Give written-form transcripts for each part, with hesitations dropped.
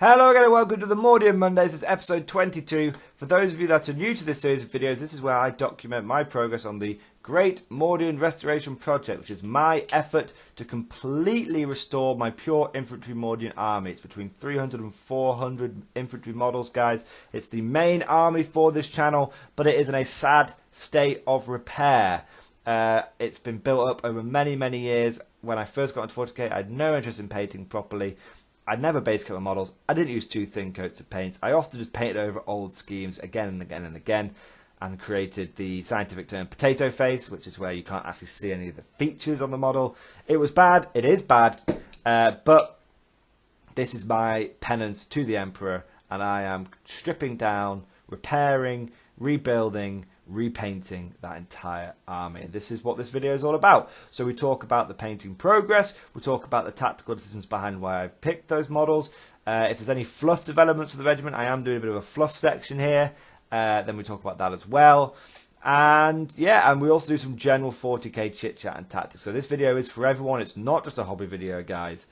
Hello again and welcome to the Mordian Mondays. It's episode 22. For those of you that are new to this series of videos, this is where I document my progress on the Great Mordian Restoration Project, which is my effort to completely restore my pure infantry Mordian army. It's between 300 and 400 infantry models, guys. It's the main army for this channel, but it is in a sad state of repair. It's been built up over many years. When I first got into 40k, I had no interest in painting properly. I never base coat my models. I didn't use two thin coats of paint. I often just painted over old schemes again and again and again, and created the scientific term potato face, which is where you can't actually see any of the features on the model. It was bad. It is bad. But this is my penance to the Emperor, and I am stripping down, repairing, rebuilding, repainting that entire army. And this is what this video is all about. So we talk about the painting progress, we talk about the tactical decisions behind why I've picked those models. If there's any fluff developments for the regiment, I am doing a bit of a fluff section here. Then we talk about that as well. And yeah, and we also do some general 40k chit chat and tactics. So this video is for everyone. It's not just a hobby video, guys.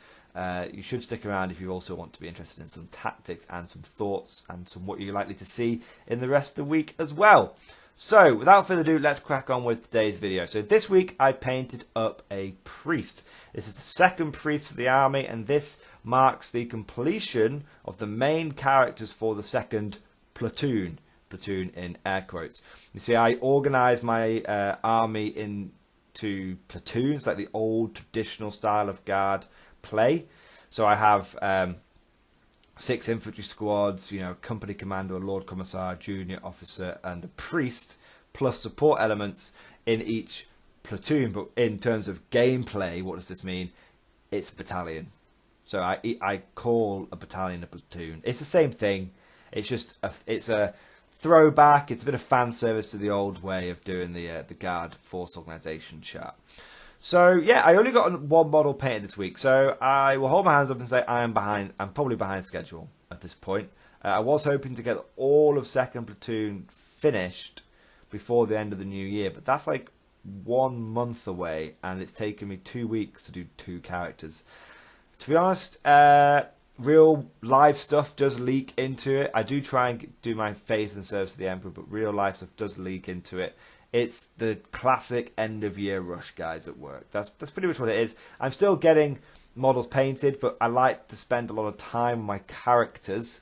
You should stick around if you also want to be interested in some tactics and some thoughts and some what you're likely to see in the rest of the week as well. So, without further ado, let's crack on with today's video. So this week I painted up a priest. This is the second priest for the army, and this marks the completion of the main characters for the second platoon. Platoon in air quotes. You see, I organised my army into platoons, like the old traditional style of guard play. So I have 6 infantry squads, you know, company commander, a lord commissar, junior officer, and a priest, plus support elements in each platoon. But in terms of gameplay, what does this mean? It's a battalion. So I call a battalion a platoon. It's the same thing. It's just it's a throwback. It's a bit of fan service to the old way of doing the guard force organisation chart. So yeah, I only got one model painted this week, so I will hold my hands up and say I am behind. I'm probably behind schedule at this point. I was hoping to get all of second platoon finished before the end of the new year, but that's like 1 month away, and it's taken me 2 weeks to do 2 characters. To be honest, real life stuff does leak into it. I do try and do my faith and service to the Emperor, but real life stuff does leak into it. It's the classic end of year rush, guys, at work. That's pretty much what it is. I'm still getting models painted, but I like to spend a lot of time on my characters.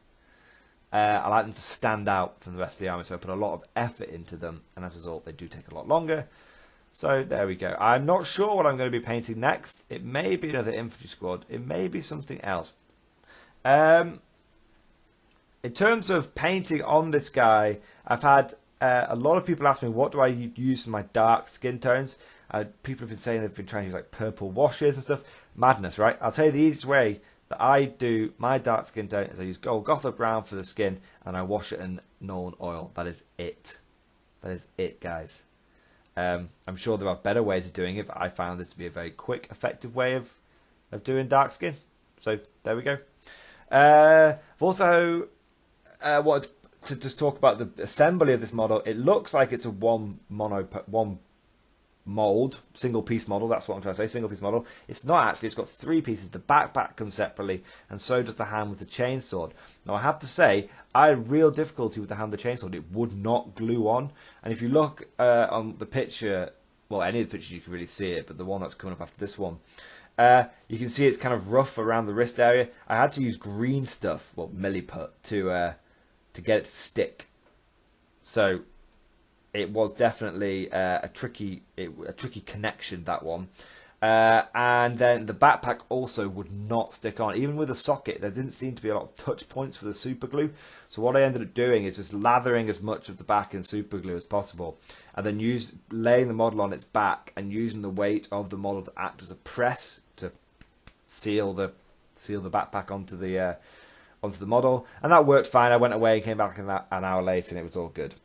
I like them to stand out from the rest of the army, so I put a lot of effort into them, and as a result, they do take a lot longer. So there we go. I'm not sure what I'm going to be painting next. It may be another infantry squad. It may be something else. In terms of painting on this guy, I've had a lot of people ask me, what do I use for my dark skin tones? People have been saying they've been trying to use like purple washes and stuff. Madness, right? I'll tell you the easiest way that I do my dark skin tone is I use gold Gothic brown for the skin, and I wash it in Nolan oil. That is it. That is it, guys. I'm sure there are better ways of doing it, but I found this to be a very quick, effective way of doing dark skin. So there we go. I've also wanted to just talk about the assembly of this model. It looks like it's a one mold, single piece model. That's what I'm trying to say, single piece model. It's not actually. It's got 3 pieces. The backpack comes separately, and so does the hand with the chainsword. Now I have to say, I had real difficulty with the hand with the chainsword. It would not glue on. And if you look on the picture, well, any of the pictures you can really see it, but the one that's coming up after this one, you can see it's kind of rough around the wrist area. I had to use green stuff, well, milliput, to get it to stick. So it was definitely a tricky connection, that one. And then the backpack also would not stick on. Even with a socket, there didn't seem to be a lot of touch points for the super glue. So what I ended up doing is just lathering as much of the back in super glue as possible, and then laying the model on its back and using the weight of the model to act as a press to seal the backpack onto the model, and that worked fine. I went away and came back an hour later, and it was all good.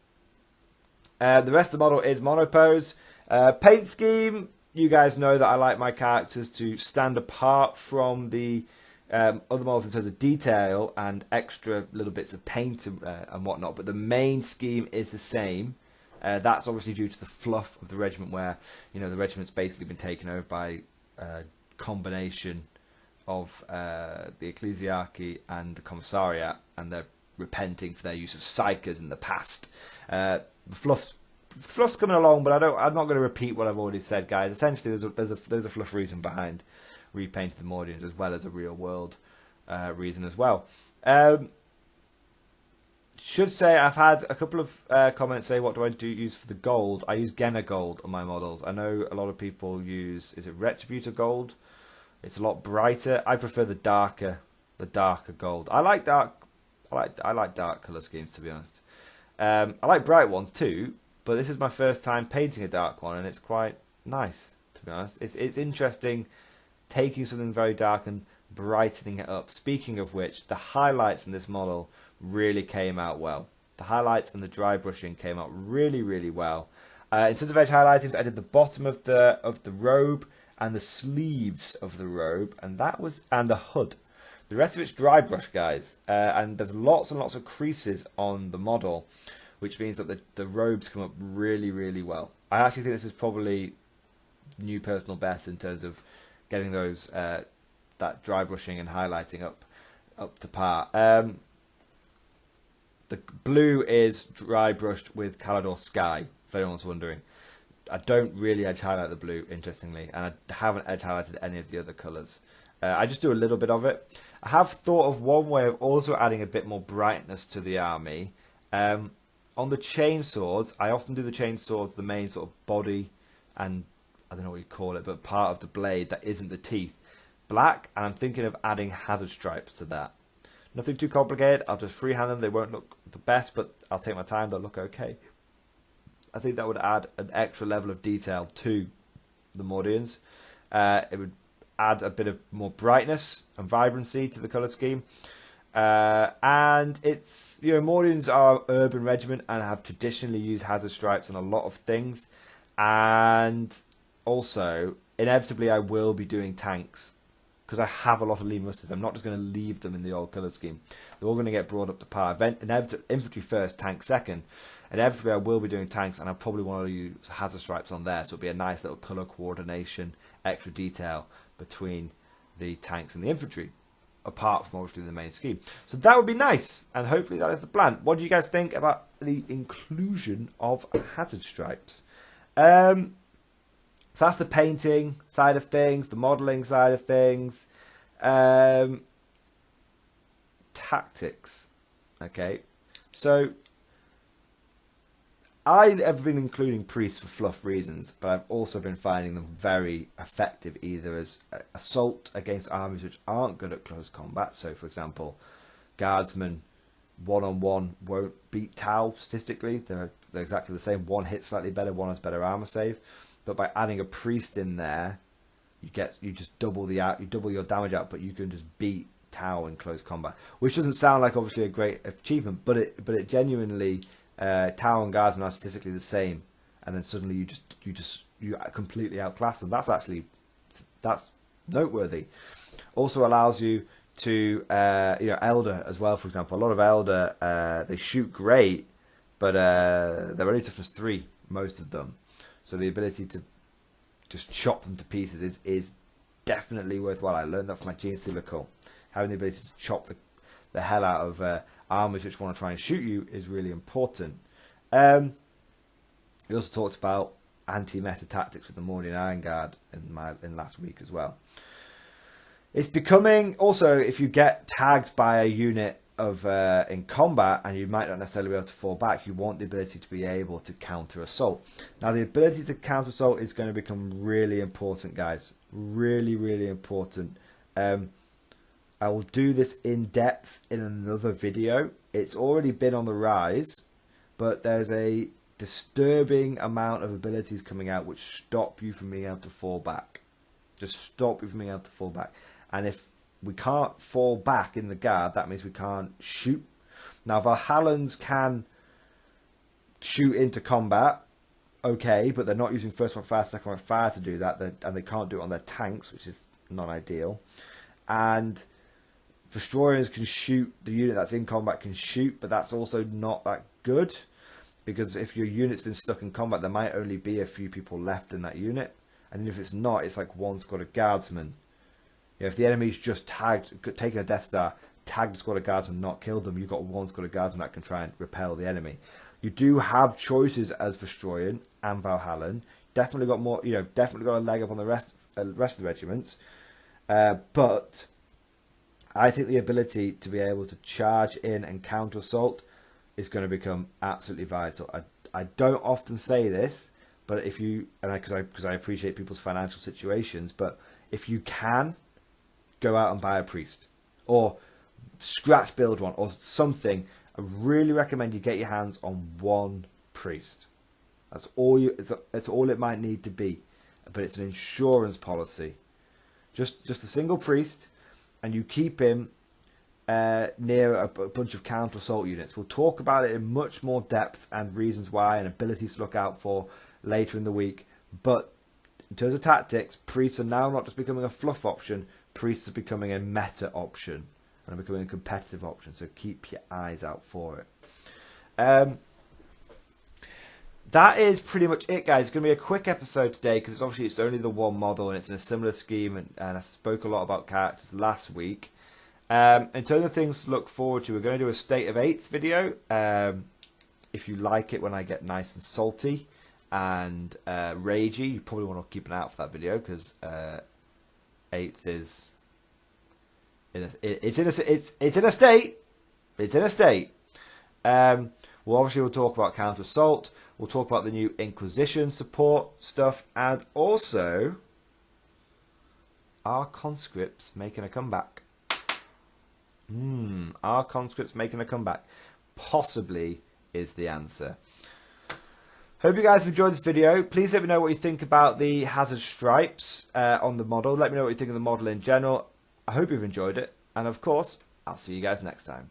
The rest of the model is monopose. Paint scheme, you guys know that I like my characters to stand apart from the other models in terms of detail and extra little bits of paint and whatnot, but the main scheme is the same. That's obviously due to the fluff of the regiment, where, you know, the regiment's basically been taken over by a combination of the Ecclesiarchy and the Commissariat, and they're repenting for their use of psychers in the past. The fluff's coming along, but I'm not going to repeat what I've already said, guys. Essentially, there's a fluff reason behind repainting the Mordians, as well as a real world reason as well. Should say I've had a couple of comments say, what do I use for the gold? I use Genna gold on my models. I know a lot of people use, is it Retributor gold? It's a lot brighter. I prefer the darker gold. I like dark colour schemes, to be honest. I like bright ones too, but this is my first time painting a dark one, and it's quite nice, to be honest. It's interesting taking something very dark and brightening it up. Speaking of which, the highlights in this model really came out well. The highlights and the dry brushing came out really, really well. In terms of edge highlighting, I did the bottom of the robe and the sleeves of the robe, and the hood. The rest of it's dry brush, guys, and there's lots and lots of creases on the model, which means that the robes come up really, really well. I actually think this is probably new personal best in terms of getting those that dry brushing and highlighting up to par. The blue is dry brushed with Calidor Sky, if anyone's wondering. I don't really edge highlight the blue, interestingly, and I haven't edge highlighted any of the other colours. I just do a little bit of it. I have thought of one way of also adding a bit more brightness to the army. On the chainswords, I often do the chainswords, the main sort of body, and I don't know what you call it, but part of the blade that isn't the teeth, black, and I'm thinking of adding hazard stripes to that. Nothing too complicated. I'll just freehand them. They won't look the best, but I'll take my time. They'll look okay. I think that would add an extra level of detail to the Mordians. It would add a bit of more brightness and vibrancy to the colour scheme. And it's, Mordians are urban regiment and have traditionally used hazard stripes on a lot of things. And also, inevitably, I will be doing tanks, because I have a lot of lean musters. I'm not just going to leave them in the old colour scheme. They're all going to get brought up to par. Infantry first, tank second. Inevitably, I will be doing tanks, and I probably want to use hazard stripes on there, so it'll be a nice little colour coordination, extra detail between the tanks and the infantry, apart from obviously the main scheme. So that would be nice, and hopefully that is the plan. What do you guys think about the inclusion of hazard stripes? So that's the painting side of things, the modelling side of things. Tactics. Okay. So I have been including priests for fluff reasons, but I've also been finding them very effective either as assault against armies which aren't good at close combat. So, for example, guardsmen one-on-one won't beat Tau statistically. They're exactly the same. One hits slightly better, one has better armor save. But by adding a priest in there, you just double your damage output. You can just beat Tau in close combat, which doesn't sound like obviously a great achievement, but it genuinely Tau and Guardsmen are statistically the same, and then suddenly you completely outclass them. That's noteworthy. Also allows you to Elder as well. For example, a lot of Elder they shoot great, but they're only toughness 3, most of them. So the ability to just chop them to pieces is definitely worthwhile. I learned that from my Gene Stealer call. Having the ability to chop the hell out of armies which want to try and shoot you is really important. We also talked about anti-meta tactics with the Mordian Iron Guard in last week as well. It's becoming also, if you get tagged by a unit of in combat and you might not necessarily be able to fall back, you want the ability to be able to counter assault. Now the ability to counter assault is going to become really important, guys. Really, really important. I will do this in depth in another video. It's already been on the rise, but there's a disturbing amount of abilities coming out which stop you from being able to fall back. Just stop you from being able to fall back. And if we can't fall back in the guard, that means we can't shoot. Now, Valhallans can shoot into combat, okay, but they're not using first rank fire, second rank fire to do that, and they can't do it on their tanks, which is not ideal. And Destroyers can shoot, the unit that's in combat can shoot, but that's also not that good, because if your unit's been stuck in combat, there might only be a few people left in that unit, and if it's not, it's like one squad of guardsmen You know, if the enemy's just taken a Death Star, tagged a squad of guardsmen, not killed them, you've got one squad of guardsmen that can try and repel the enemy. You do have choices as Vestroyan and Valhallan. Definitely got more, you know, definitely got a leg up on the rest of the regiments. But I think the ability to be able to charge in and counter assault is going to become absolutely vital. I don't often say this, but if you, and because I appreciate people's financial situations, but if you can, go out and buy a priest or scratch build one or something. I really recommend you get your hands on one priest. That's all you. It's all it might need to be, but it's an insurance policy. Just a single priest, and you keep him near a bunch of counter assault units. We'll talk about it in much more depth and reasons why and abilities to look out for later in the week. But in terms of tactics, priests are now not just becoming a fluff option. Priests are becoming a meta option and are becoming a competitive option. So keep your eyes out for it. That is pretty much it, guys. It's going to be a quick episode today because it's only the one model and it's in a similar scheme. And I spoke a lot about characters last week. In terms of things to look forward to, we're going to do a State of 8th video. If you like it when I get nice and salty and ragey, you probably want to keep an eye out for that video because 8th is it's in a state. It's in a state. We'll talk about counter assault. We'll talk about the new Inquisition support stuff, and also are conscripts making a comeback? Are conscripts making a comeback? Possibly is the answer. Hope you guys have enjoyed this video. Please let me know what you think about the hazard stripes on the model. Let me know what you think of the model in general. I hope you've enjoyed it. And of course, I'll see you guys next time.